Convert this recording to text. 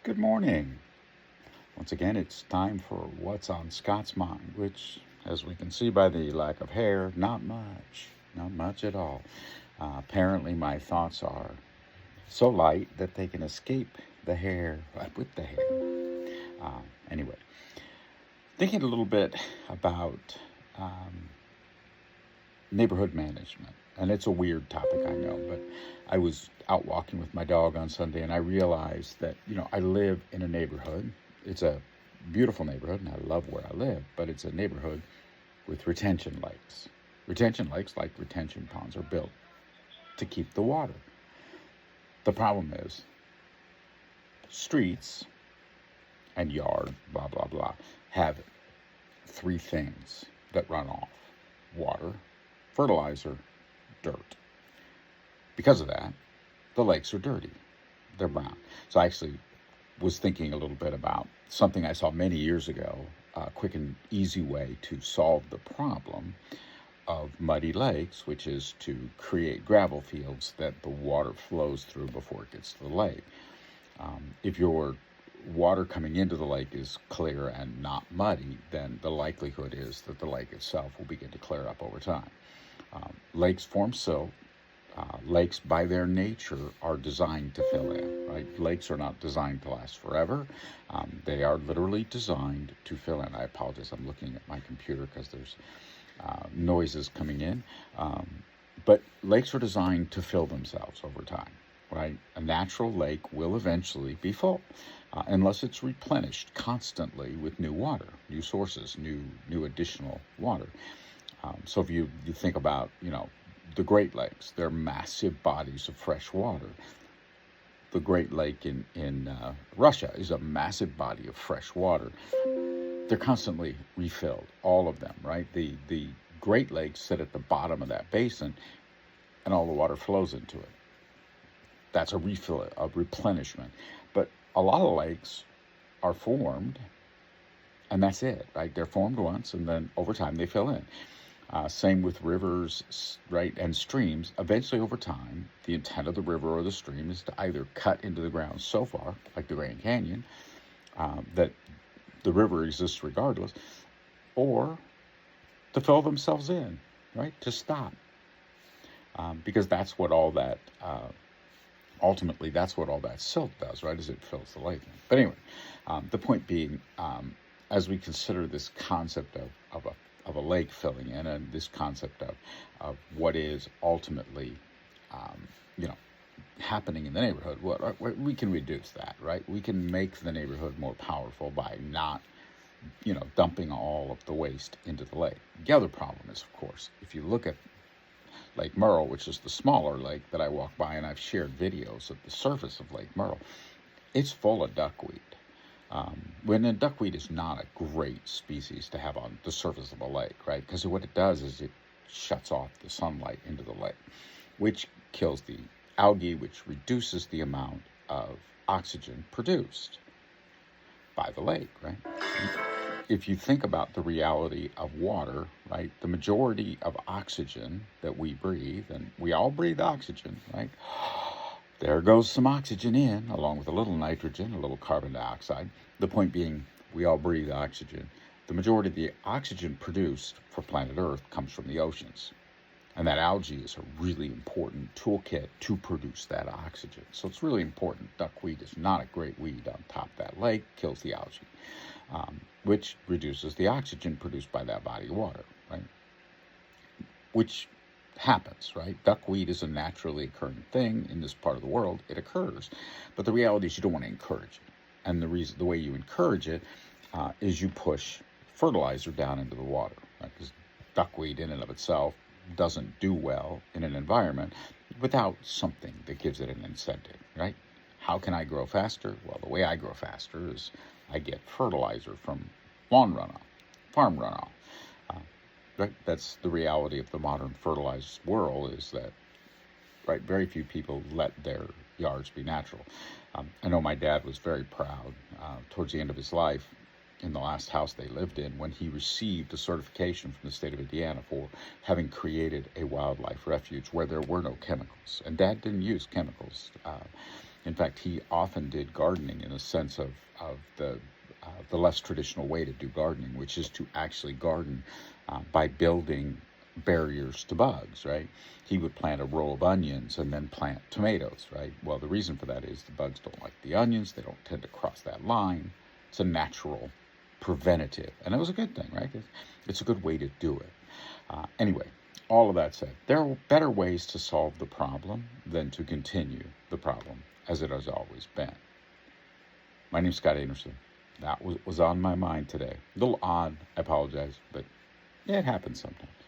Good morning. Once again, it's time for What's on Scott's Mind, which, as we can see by the lack of hair, not much at all. Apparently, my thoughts are so light that they can escape the hair with the hair. Anyway, thinking a little bit about um, neighborhood management. And it's a weird topic, I know, but I was out walking with my dog on Sunday and I realized that, I live in a neighborhood. It's a beautiful neighborhood and I love where I live, but it's a neighborhood with retention lakes. Retention lakes, like retention ponds, are built to keep the water. The problem is streets and yard, blah, blah, blah, have three things that run off: water, fertilizer, dirt. Because of that, the lakes are dirty. They're brown. So I actually was thinking a little bit about something I saw many years ago, a quick and easy way to solve the problem of muddy lakes, which is to create gravel fields that the water flows through before it gets to the lake. If your water coming into the lake is clear and not muddy, then the likelihood is that the lake itself will begin to clear up over time. Lakes form silt. Lakes, by their nature, are designed to fill in, right? Lakes are not designed to last forever. They are literally designed to fill in. I apologize, I'm looking at my computer because there's noises coming in. But lakes are designed to fill themselves over time, right? A natural lake will eventually be full unless it's replenished constantly with new water, new sources, new additional water. So if you think about, the Great Lakes, they're massive bodies of fresh water. The Great Lake in Russia is a massive body of fresh water. They're constantly refilled, all of them, right? The Great Lakes sit at the bottom of that basin, and all the water flows into it. That's a refill, a replenishment. But a lot of lakes are formed, and that's it, right? They're formed once, and then over time they fill in. Same with rivers, right, and streams. Eventually, over time, the intent of the river or the stream is to either cut into the ground so far, like the Grand Canyon, that the river exists regardless, or to fill themselves in, right, to stop. Because that's what all that, ultimately, that's what all that silt does, right, is it fills the lake. But anyway, the point being, as we consider this concept of a lake filling in, and this concept of what is ultimately, you know, happening in the neighborhood, we can reduce that, right? We can make the neighborhood more powerful by not, dumping all of the waste into the lake. The other problem is, of course, if you look at Lake Merle, which is the smaller lake that I walk by, and I've shared videos of the surface of Lake Merle, it's full of duckweed. When a duckweed is not a great species to have on the surface of a lake, right? Because what it does is it shuts off the sunlight into the lake, which kills the algae, which reduces the amount of oxygen produced by the lake, right? If you think about the reality of water, right, the majority of oxygen that we breathe, and we all breathe oxygen, right? There goes some oxygen in, along with a little nitrogen, a little carbon dioxide. The point being, we all breathe oxygen. The majority of the oxygen produced for planet Earth comes from the oceans. And that algae is a really important toolkit to produce that oxygen. So it's really important. Duckweed is not a great weed on top of that lake, kills the algae, which reduces the oxygen produced by that body of water, right? Which happens, right? Duckweed is a naturally occurring thing in this part of the world. It occurs. But the reality is you don't want to encourage it. And the way you encourage it is you push fertilizer down into the water, right? Because duckweed in and of itself doesn't do well in an environment without something that gives it an incentive, right? How can I grow faster? Well, the way I grow faster is I get fertilizer from lawn runoff, farm runoff. Right? That's the reality of the modern fertilized world, is that, right, very few people let their yards be natural. I know my dad was very proud towards the end of his life, in the last house they lived in, when he received a certification from the state of Indiana for having created a wildlife refuge where there were no chemicals. And Dad didn't use chemicals. In fact, he often did gardening in a sense of the less traditional way to do gardening, which is to actually garden by building barriers to bugs, right? He would plant a row of onions and then plant tomatoes, right? Well, the reason for that is the bugs don't like the onions. They don't tend to cross that line. It's a natural preventative. And that was a good thing, right? It's a good way to do it. Anyway, all of that said, there are better ways to solve the problem than to continue the problem as it has always been. My name's Scott Anderson. That was on my mind today. A little odd, I apologize, but yeah, it happens sometimes.